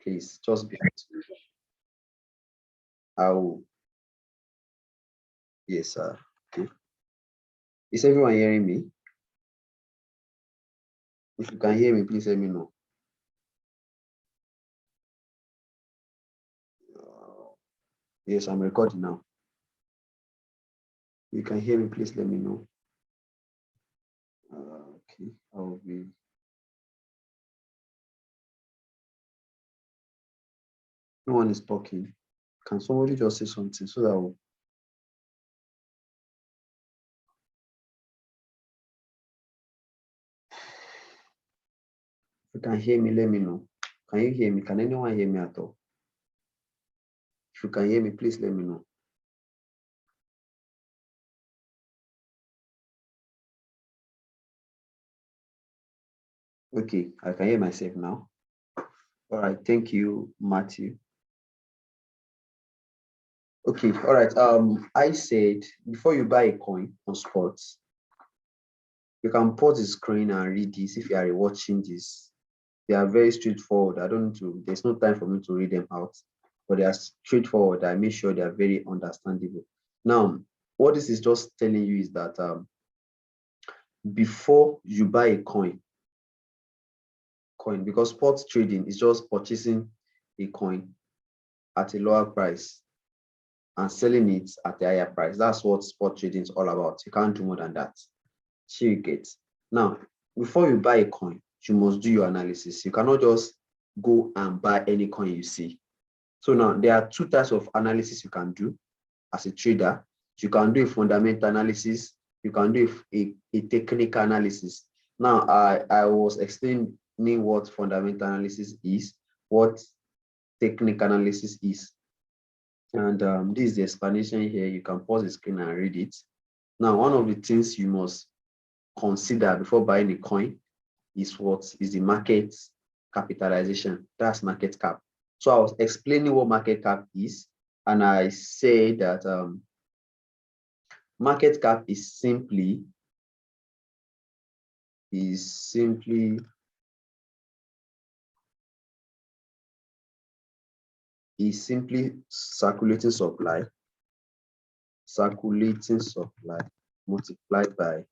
Please just be. I'll. Yes, sir. Okay. Is everyone hearing me? If you can hear me, please let me know. Yes, I'm recording now. You can hear me, please let me know. Okay, I'll be. No one is talking. Can somebody just say something so that we'll... If you can hear me, let me know. Can you hear me? Can anyone hear me at all? If you can hear me, please let me know. Okay, I can hear myself now. All right, thank you, Matthew. Okay, all right. I said before you buy a coin on spots, you can pause the screen and read this if you are watching this. They are very straightforward. I don't need to, there's no time for me to read them out, but they are straightforward. I make sure they are very understandable. Now, what this is just telling you is that before you buy a coin, because spot trading is just purchasing a coin at a lower price and selling it at a higher price. That's what spot trading is all about. You can't do more than that. So you get. Now, before you buy a coin, you must do your analysis. You cannot just go and buy any coin you see. So now there are two types of analysis you can do as a trader. You can do a fundamental analysis. You can do a technical analysis. Now, I was explaining what fundamental analysis is, what technical analysis is. And this is the explanation here. You can pause the screen and read it. Now, one of the things you must consider before buying a coin is what is the market capitalization. That's market cap. So I was explaining what market cap is, and I say that market cap is simply circulating supply multiplied by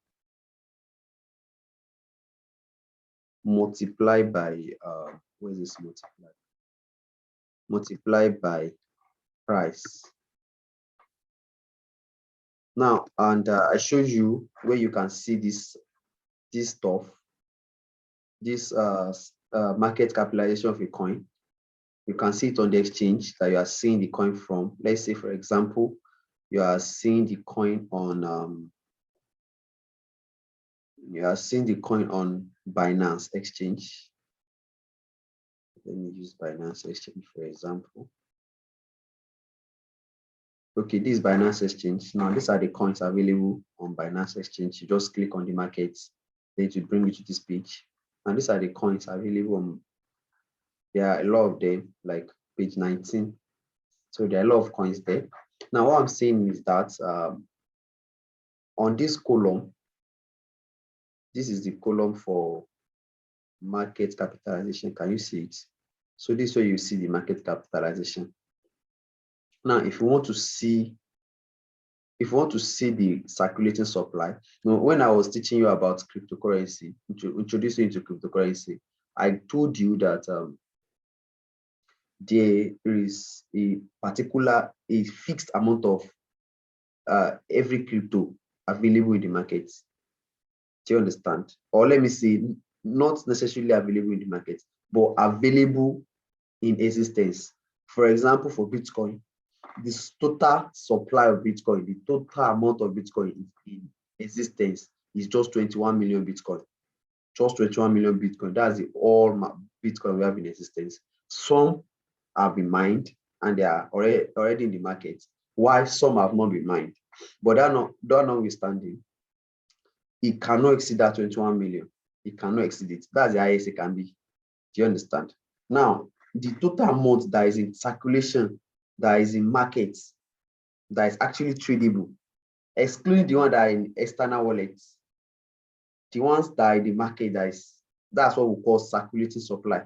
where is this multiplied by price. Now, and I showed you where you can see this stuff, this market capitalization of a coin. You can see it on the exchange that you are seeing the coin from. Let's say, for example, you are seeing the coin on Binance Exchange. Let me use Binance Exchange for example. Okay, this is Binance Exchange. Now, these are the coins available on Binance Exchange. You just click on the markets, then it will bring you to this page. And these are the coins available on, there are a lot of them, like page 19. So there are a lot of coins there. Now, what I'm saying is that on this column, this is the column for market capitalization. Can you see it? So this way you see the market capitalization. Now, if you want to see the circulating supply, when I was teaching you about cryptocurrency, introducing you to cryptocurrency, I told you that there is a fixed amount of every crypto available in the market. Do you understand? Or let me say, not necessarily available in the market, but available in existence. For example, for Bitcoin, this total supply of Bitcoin, the total amount of Bitcoin in existence is just 21 million Bitcoin. Just 21 million Bitcoin. That's the all Bitcoin we have in existence. Some have been mined and they are already in the market, while some have not been mined. But that notwithstanding, it cannot exceed that 21 million. It cannot exceed it. That's the highest it can be. Do you understand? Now, the total amount that is in circulation, that is in markets, that is actually tradable, excluding the one that are in external wallets, the ones that are in the market, that's what we call circulating supply.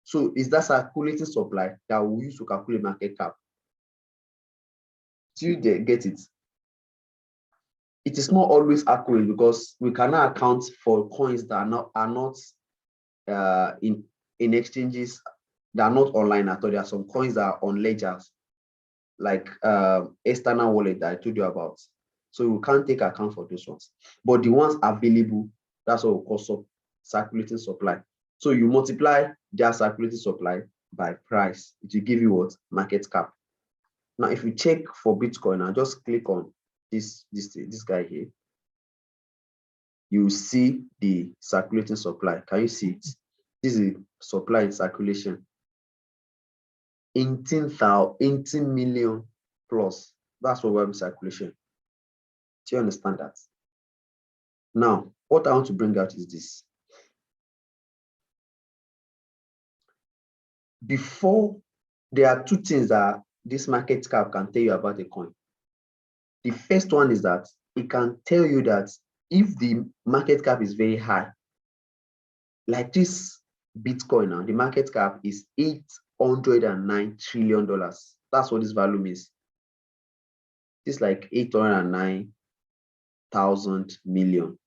So is that circulating supply that we use to calculate market cap? Do you get it? It is not always accurate because we cannot account for coins that are not in exchanges, that are not online at all. There are some coins that are on ledgers, like external wallet that I told you about. So we can't take account for those ones. But the ones available, that's what we call circulating supply. So you multiply their circulating supply by price, it will give you what? Market cap. Now, if you check for Bitcoin, I'll just click on this guy here. You see the circulating supply. Can you see it? This is supply in circulation. 18 million plus. That's what we have in circulation. Do you understand that? Now, what I want to bring out is this. Before, there are two things that this market cap can tell you about a coin. The first one is that it can tell you that if the market cap is very high, like this Bitcoin now, the market cap is $809 trillion. That's what this value means. It's like 809,000 million.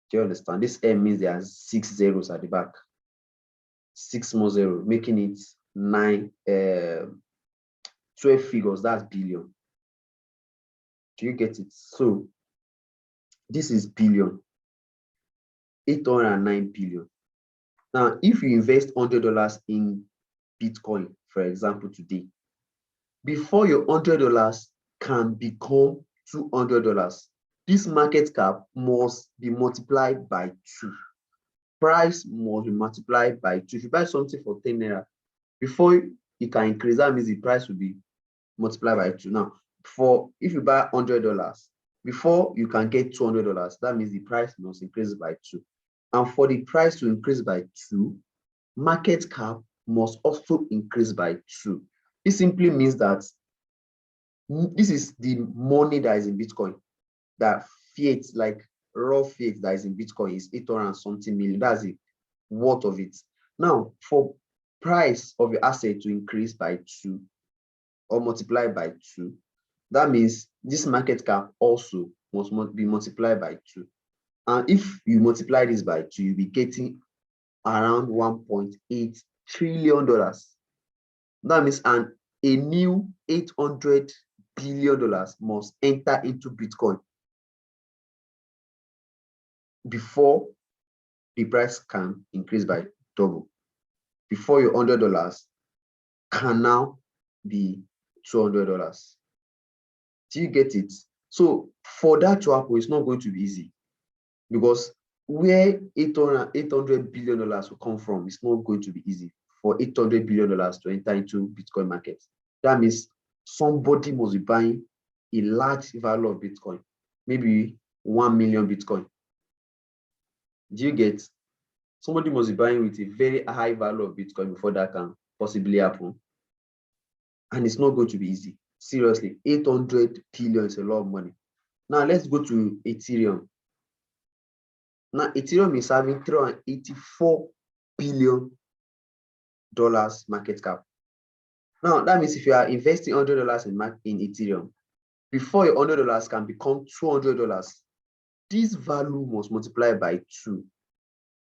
Do you understand? This M means there are 6 zeros at the back. 6 more zeros, making it 12 figures. That's billion. Do you get it? So this is billion. 809 billion. Now, if you invest $100 in Bitcoin, for example, today, before your $100 can become $200, this market cap must be multiplied by 2. Price must be multiplied by 2. If you buy something for 10 naira, before it can increase, that means the price will be multiplied by 2. Now, if you buy $100, before you can get $200, that means the price must increase by 2. And for the price to increase by 2, market cap must also increase by 2. This simply means that this is the money that is in Bitcoin. That fiat, like raw fiat that is in Bitcoin, is 800 something million. That's the worth of it. Now, for price of your asset to increase by 2 or multiply by 2, that means this market cap also must be multiplied by 2. And if you multiply this by 2, you'll be getting around $1.8 trillion. That means a new $800 billion must enter into Bitcoin before the price can increase by double. Before your $100 can now be $200. Do you get it? So for that to happen, it's not going to be easy, because where $800 billion will come from, it's not going to be easy for $800 billion to enter into Bitcoin market. That means somebody must be buying a large value of Bitcoin, maybe 1 million Bitcoin. Do you get? Somebody must be buying with a very high value of Bitcoin before that can possibly happen. And it's not going to be easy. Seriously, 800 billion is a lot of money. Now let's go to Ethereum. Now Ethereum is having $384 billion market cap. Now that means if you are investing $100 in Ethereum, before your $100 can become $200, this value must multiply by 2.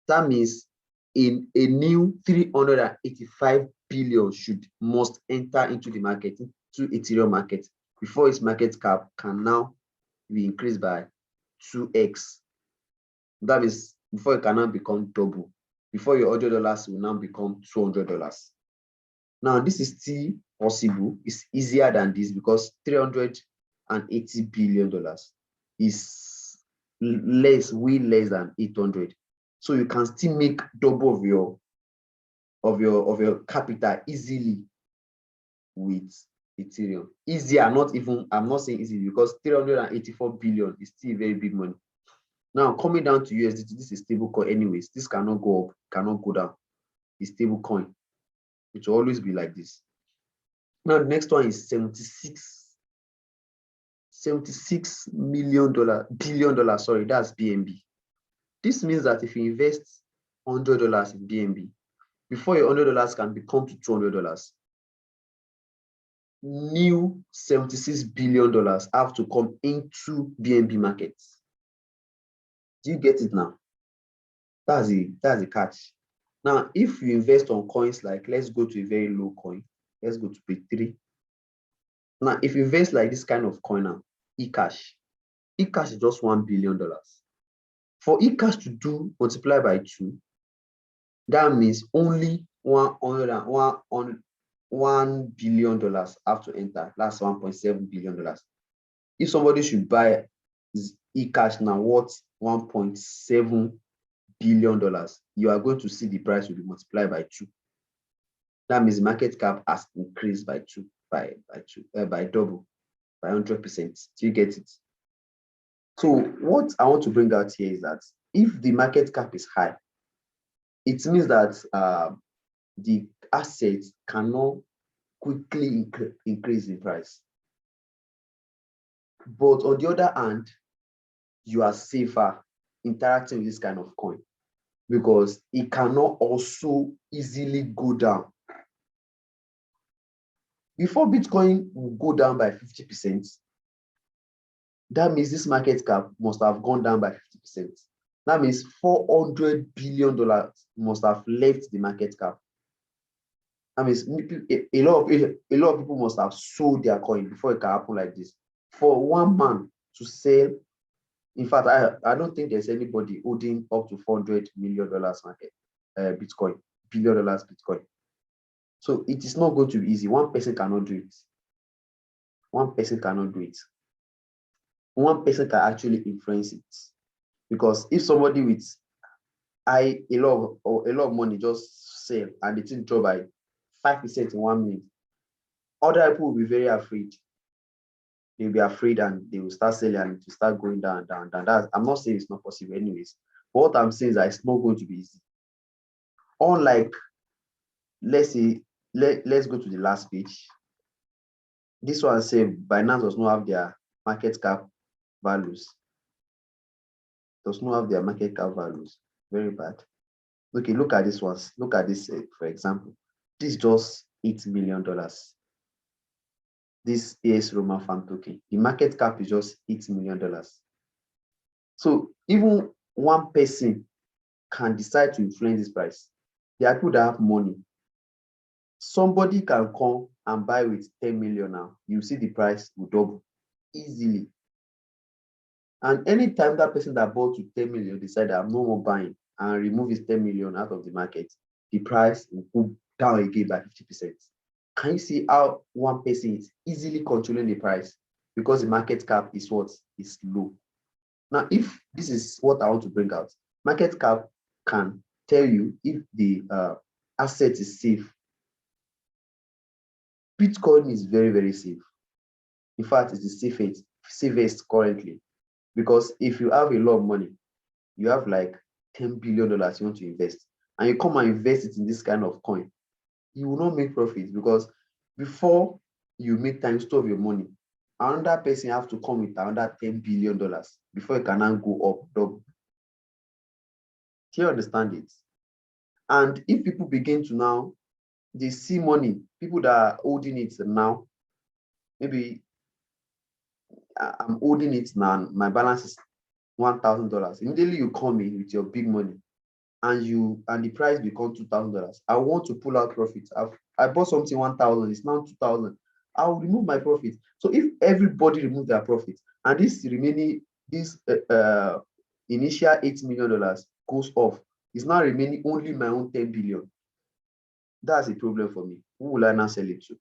That means in a new 385 billion must enter into the market, into Ethereum market, before its market cap can now be increased by 2x. That is before it can now become double. Before your $100 will now become $200. Now this is still possible. It's easier than this because $380 billion is way less than 800. So you can still make double of your capital easily with Ethereum. Easier, I'm not saying easy, because 384 billion is still very big money. Now coming down to USDT, this is stable coin anyways. This cannot go up, cannot go down. It's stable coin. It will always be like this. Now the next one is $76 billion, sorry, that's BNB. This means that if you invest $100 in BNB, before your $100 can become to $200, new $76 billion have to come into BNB markets. Do you get it now? That's the catch. Now, if you invest on coins like, let's go to a very low coin. Let's go to page 3. Now, if you invest like this kind of coin now, eCash is just $1 billion. For eCash to do multiply by 2, that means only $1 billion have to enter. That's $1.7 billion. If somebody should buy eCash now worth $1.7 billion, you are going to see the price will be multiplied by 2. That means the market cap has increased by double, by 100%. Do you get it? So what I want to bring out here is that if the market cap is high, it means that the assets cannot quickly increase in price. But on the other hand, you are safer interacting with this kind of coin because it cannot also easily go down. Before Bitcoin will go down by 50%, that means this market cap must have gone down by 50%. That means $400 billion must have left the market cap. That means a lot of people must have sold their coin before it can happen like this. For one man to sell, in fact, I don't think there's anybody holding up to $400 million market Bitcoin, $1 billion Bitcoin. So it is not going to be easy. One person cannot do it. One person cannot do it. One person can actually influence it. Because if somebody with a lot of money just sell and the thing drop by 5% in 1 minute, other people will be very afraid. They'll be afraid and they will start selling and it will start going down. I'm not saying it's not possible anyways. But what I'm saying is that it's not going to be easy. Unlike, let's say, let's go to the last page. This one says Binance does not have their market cap values. Does not have their market cap values. Very bad. Okay, look at this one. Look at this, for example. This is just $8 million. This AS Roman Farm token. The market cap is just $8 million. So even one person can decide to influence this price. There are people that have money. Somebody can come and buy with 10 million now. You see the price will double easily. And anytime that person that bought with 10 million decide I'm no more buying and remove his 10 million out of the market, the price will go down again by 50%. Can you see how one person is easily controlling the price because the market cap is what is low? Now, if this is what I want to bring out, market cap can tell you if the asset is safe. Bitcoin is very, very safe. In fact, it's the safest currently. Because if you have a lot of money, you have like $10 billion you want to invest, and you come and invest it in this kind of coin, you will not make profit because before you make times 2 of your money, another person have to come with another $10 billion before it can now go up double. Do you understand it? And if people begin to now, they see money, people that are holding it now, maybe I'm holding it now, my balance is $1,000. Immediately you come in with your big money and the price becomes $2,000. I want to pull out profit. I bought something 1,000, it's now 2,000. I will remove my profit. So if everybody remove their profit and this remaining, this initial $8 million goes off, it's now remaining only my own 10 billion. That's a problem for me. Who will I now sell it to?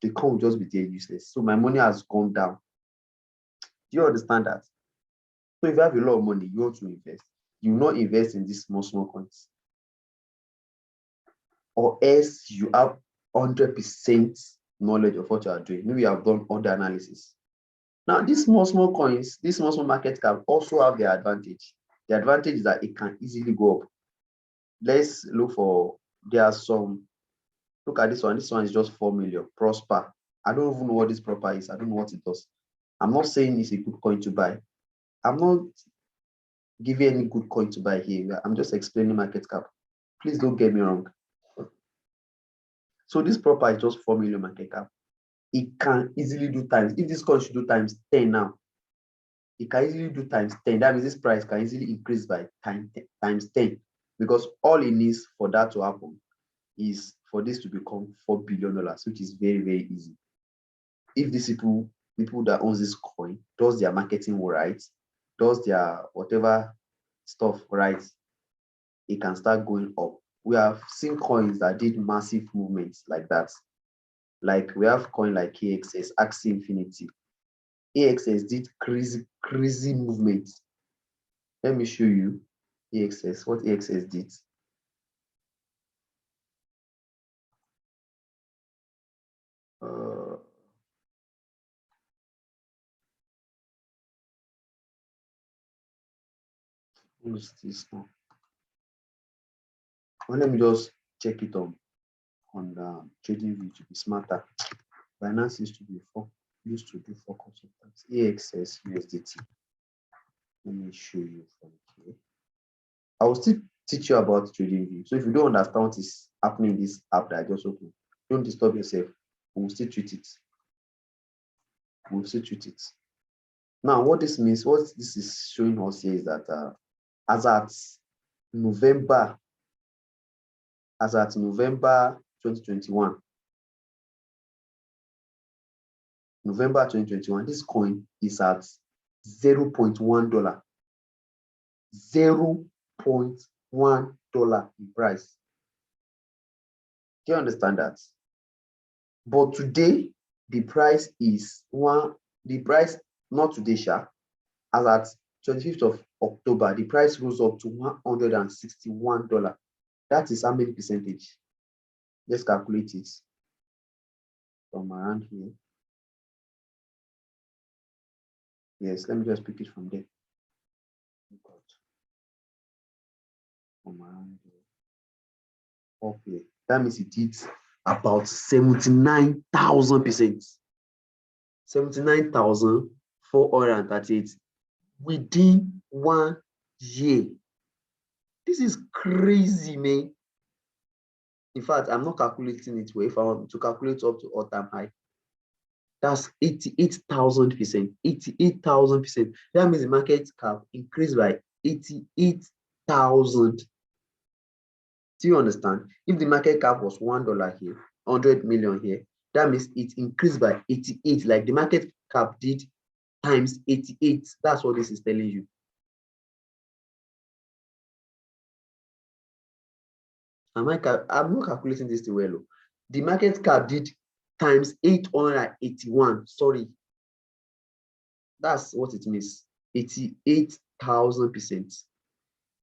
The coin will just be there useless. So my money has gone down. Do you understand that? So if you have a lot of money, you want to invest, you will not invest in these small coins. Or else you have 100% knowledge of what you are doing. Maybe you have done all the analysis. Now, these small coins, these small market cap also have their advantage. The advantage is that it can easily go up. Let's look for, there are some, look at this one. This one is just 4 million. Prosper. I don't even know what this Prosper is. I don't know what it does. I'm not saying it's a good coin to buy. I'm not giving any good coin to buy here. I'm just explaining market cap. Please don't get me wrong. So this proper is just 4 million market cap. It can easily do times, if this coin should do times 10 now, it can easily do times 10. That means this price can easily increase by times 10, because all it needs for that to happen is for this to become $4 billion, which is very, very easy. If these people that owns this coin does their marketing right, does their whatever stuff right, it can start going up. We have seen coins that did massive movements like that. Like we have coin like AXS, Axie Infinity. AXS did crazy movements. Let me show you AXS, what AXS did. What's this now? Well, let me just check it on TradingView to be smarter. Binance used to do for consultants. AXS USDT. Let me show you from here. I will still teach you about TradingView. So if you don't understand what is happening in this app that I just opened, don't disturb yourself. We'll still treat it. Now, what this means, what this is showing us here is that as at November 2021, this coin is at $0.1. $0.1 in price. Do you understand that? But today, the price is not today, as at 25th of October, the price rose up to $161. That is how many percentage? Let's calculate it from around here. Yes, let me just pick it from there. From around here. Up here. That means it did about 79,000%. 79,438 within 1 year. This is crazy, man. In fact, I'm not calculating it well. If I want to calculate up to all-time high, that's 88,000%. 88,000%. That means the market cap increased by 88,000. Do you understand? If the market cap was $1 here, 100 million here, that means it increased by 88. Like the market cap did times 88. That's what this is telling you. I'm not calculating this too well. The market cap did times 881. Sorry. That's what it means. 88,000%.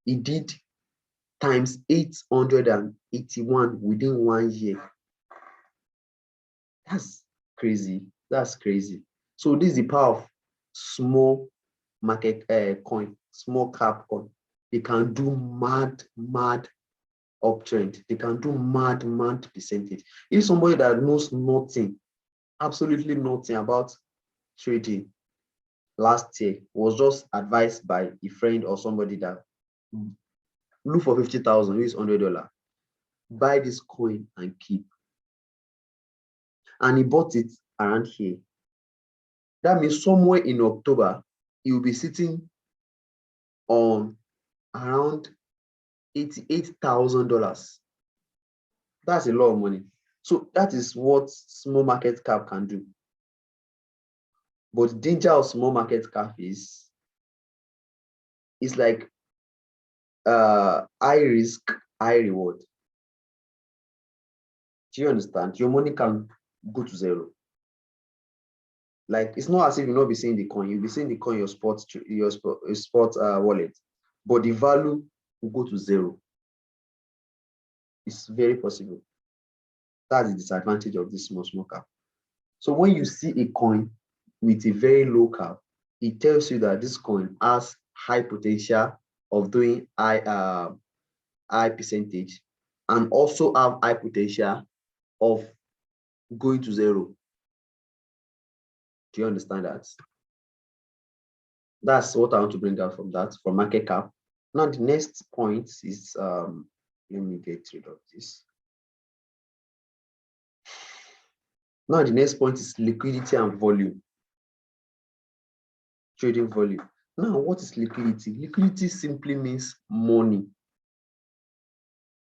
It did times 881 within 1 year. That's crazy. That's crazy. So this is the power of small market coin, small cap coin. They can do mad uptrend. They can do mad percentage. If somebody that knows nothing, absolutely nothing about trading last year was just advised by a friend or somebody that look for 50,000, use $100, buy this coin and keep. And he bought it around here. That means somewhere in October, he will be sitting on around $88,000. That's a lot of money. So that is what small market cap can do. But the danger of small market cap is like high risk, high reward. Do you understand? Your money can go to zero. Like it's not as if you'll not be seeing the coin. You'll be seeing the coin your spot wallet, but the value will go to zero. It's very possible. That's the disadvantage of this small cap. So when you see a coin with a very low cap, it tells you that this coin has high potential of doing high percentage, and also have high potential of going to zero. Do you understand that? That's what I want to bring out from market cap. Now the next point is let me get rid of this. Now the next point is liquidity and volume. Trading volume. Now, what is liquidity? Liquidity simply means money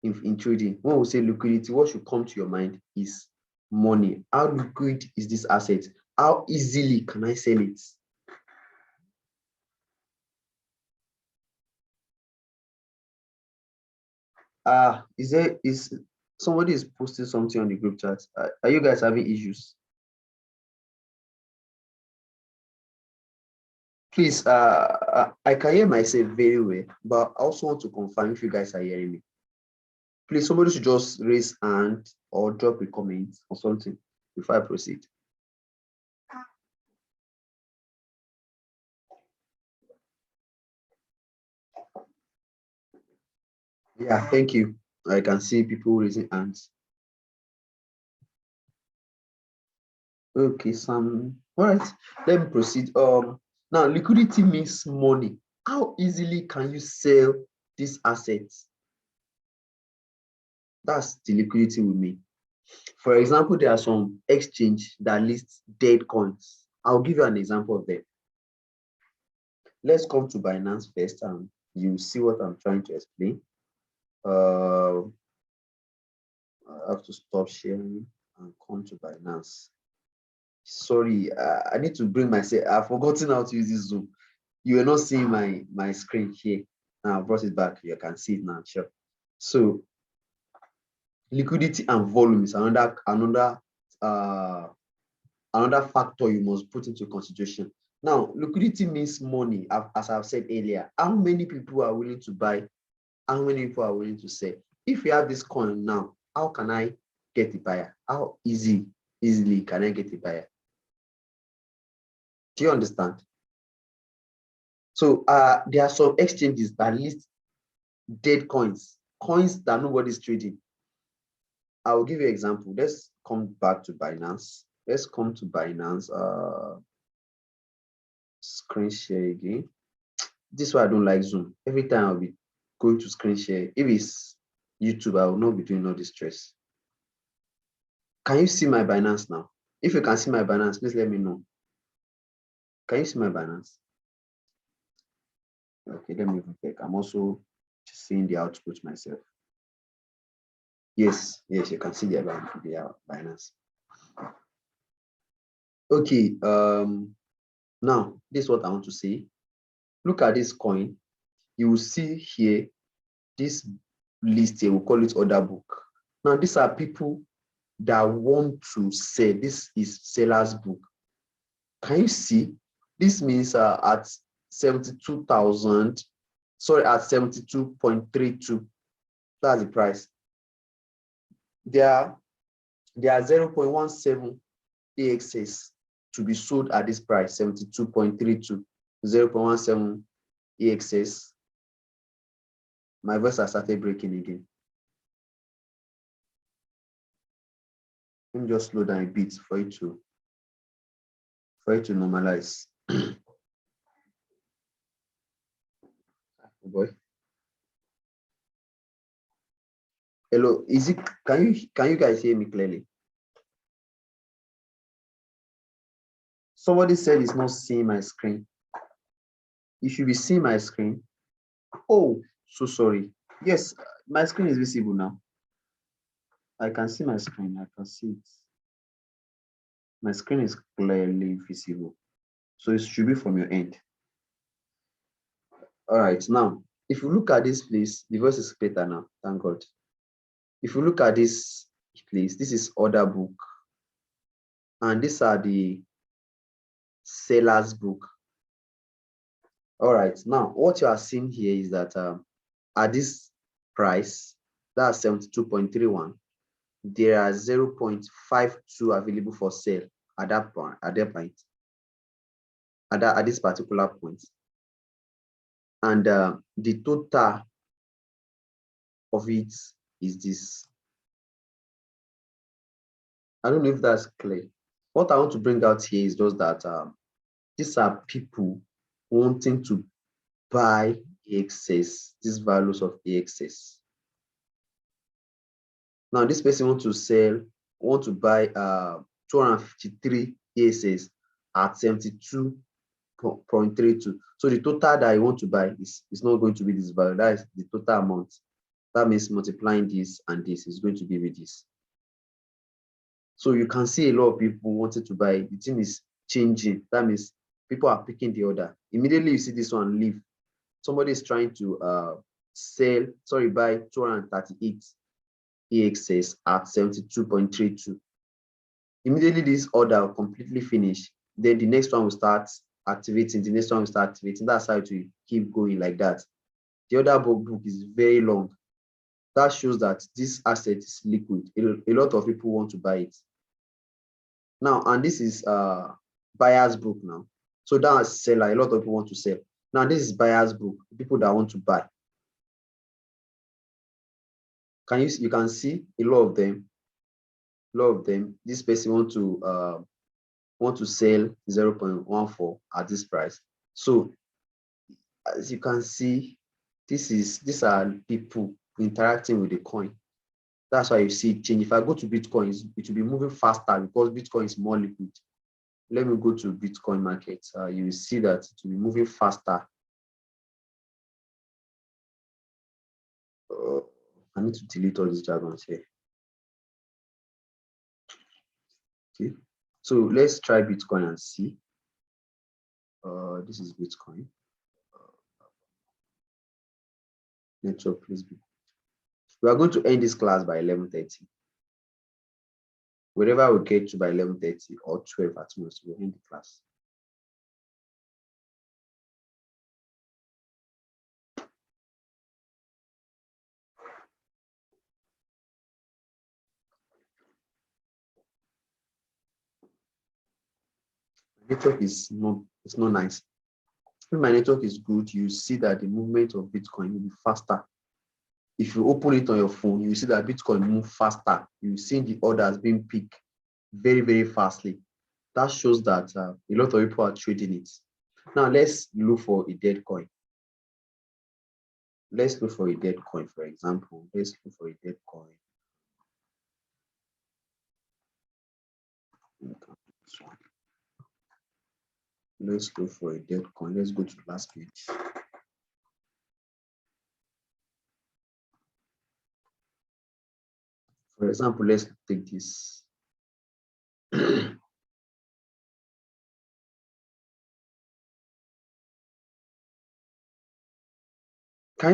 in trading. When we say liquidity, what should come to your mind is money. How liquid is this asset? How easily can I sell it? Is somebody is posting something on the group chat? Are you guys having issues? Please, I can hear myself very well, but I also want to confirm if you guys are hearing me. Please, somebody should just raise hand or drop a comment or something before I proceed. Yeah, thank you. I can see people raising hands. Okay, Sam. All right, let me proceed. Now liquidity means money. How easily can you sell these assets? That's the liquidity we mean. For example, there are some exchange that lists dead coins. I'll give you an example of them. Let's come to Binance first, and you see what I'm trying to explain. I have to stop sharing and come to Binance. Sorry, I need to bring myself. I've forgotten how to use this Zoom. You are not seeing my screen here. Now I brought it back. You can see it now. Sure. So liquidity and volume is another factor you must put into consideration. Now, liquidity means money, as I've said earlier. How many people are willing to buy? How many people are willing to sell? If you have this coin now, how can I get a buyer? How easily can I get a buyer? Do you understand? So there are some exchanges that list dead coins, coins that nobody's trading. I will give you an example. Let's come back to Binance. Let's come to Binance. Screen share again. This is why I don't like Zoom. Every time I'll be going to screen share. If it's YouTube, I will not be doing all this stress. Can you see my Binance now? If you can see my Binance, please let me know. Can you see my Binance? Okay, let me check. I'm also seeing the output myself. Yes, you can see the Binance. Okay, now this is what I want to say. Look at this coin. You will see here this list here, we'll call it order book. Now, these are people that want to sell. This is seller's book. Can you see? This means at 72,000, sorry, at 72.32. That's the price. There are 0.17 AXS to be sold at this price, 72.32. 0.17 AXS. My voice has started breaking again. Let me just slow down a bit for it to normalize. Oh boy. Hello, is it? Can you guys hear me clearly? Somebody said it's not seeing my screen. You should be seeing my screen. Oh, so sorry. Yes, my screen is visible now. I can see my screen. I can see it. My screen is clearly visible. So it should be from your end. All right, now, if you look at this place, the voice is better now, thank God. If you look at this place, this is order book. And these are the seller's book. All right, now what you are seeing here is that at this price, that's 72.31, there are 0.52 available for sale at that point, at this particular point. And the total of it is this. I don't know if that's clear. What I want to bring out here is just that these are people wanting to buy AXS, these values of AXS. Now, this person want to buy 253 ESS at 72.32. So the total that you want to buy is not going to be this value. That is the total amount. That means multiplying this and this is going to give you this. So you can see a lot of people wanted to buy. The thing is changing. That means people are picking the order. Immediately you see this one leave. Somebody is trying to buy 238 EXS at 72.32. Immediately this order will completely finish. Then the next one will start activating. The next one will start activating. That's how it will keep going like that. The order book is very long. That shows that this asset is liquid. A lot of people want to buy it. Now, and this is buyer's book now. So that's seller. A lot of people want to sell. Now, this is buyer's book. People that want to buy. You can see a lot of them. This person want to sell 0.14 at this price. So as you can see, these are people interacting with the coin. That's why you see it change. If I go to Bitcoin, it will be moving faster because Bitcoin is more liquid. Let me go to Bitcoin market. You will see that it will be moving faster. I need to delete all these jargons here. Okay, so let's try Bitcoin and see. This is Bitcoin. Network, please be. We are going to end this class by 11:30. Wherever we get to by 11:30 or 12 at most, we'll end the class. Network is not, it's not nice. If my network is good, you see that the movement of Bitcoin will be faster. If you open it on your phone, you see that Bitcoin move faster. You see the orders being picked very, very fastly. That shows that a lot of people are trading it. Now let's look for a dead coin. Let's look for a dead coin, for example. Let's look for a dead coin. Let's look for a dead coin. Let's go to the last page. For example, let's take this. Can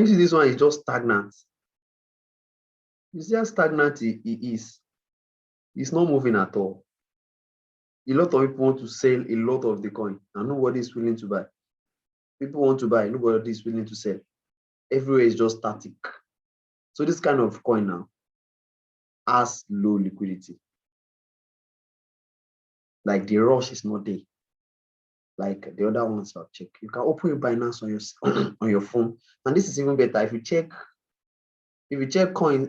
you see this one is just stagnant? You see how stagnant it is? It's not moving at all. A lot of people want to sell a lot of the coin and nobody is willing to buy. People want to buy, nobody is willing to sell. Everywhere is just static. So this kind of coin now has low liquidity. Like the rush is not there. Like the other ones I'll check. You can open your Binance on your on your phone, and this is even better. If you check coin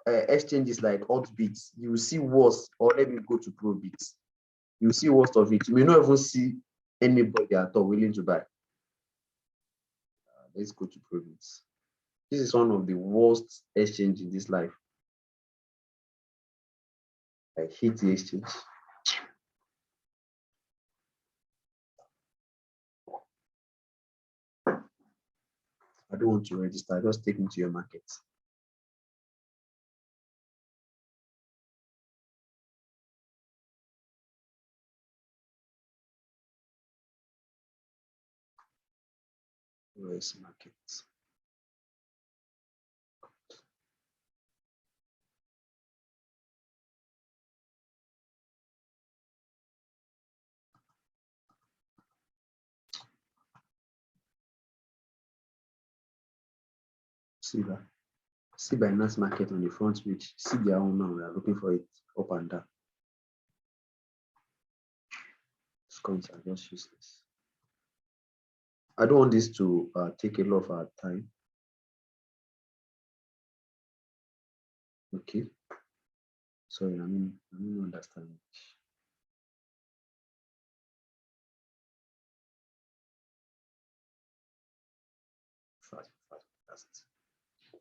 exchanges like Altbits, you will see worse. Or let me go to Probits. You will see worst of it. You may not even see anybody at all willing to buy. Let's go to Probits. This is one of the worst exchange in this life. I hate the exchange. I don't want to register. Just take me to your market. US market. See that. See Binance market on the front page. See their own now. We are looking for it up and down. These coins are just useless. I don't want this to take a lot of our time. Okay. Sorry, I don't understand. Fast.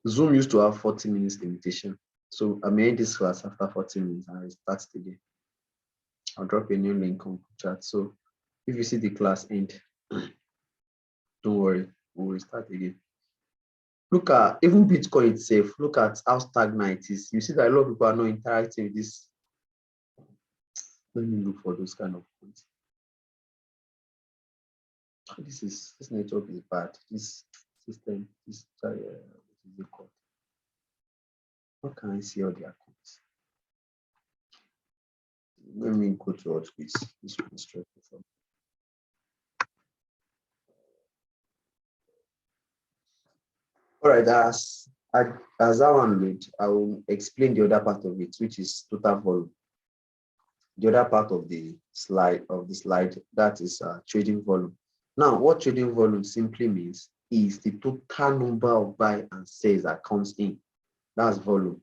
Zoom used to have 40 minutes limitation. So I made this class after 40 minutes and I start again. I'll drop a new link on chat. So if you see the class end, don't worry, we will start again. Look at even Bitcoin itself. Look at how stagnant it is. You see that a lot of people are not interacting with this. Let me look for those kind of points. This network is bad. This system, this what is it called? How can I see all the accounts? Let me go to what this one is straight from. All right, as that one load, I will explain the other part of it, which is total volume. The other part of the slide that is trading volume. Now, what trading volume simply means is the total number of buy and sells that comes in. That's volume.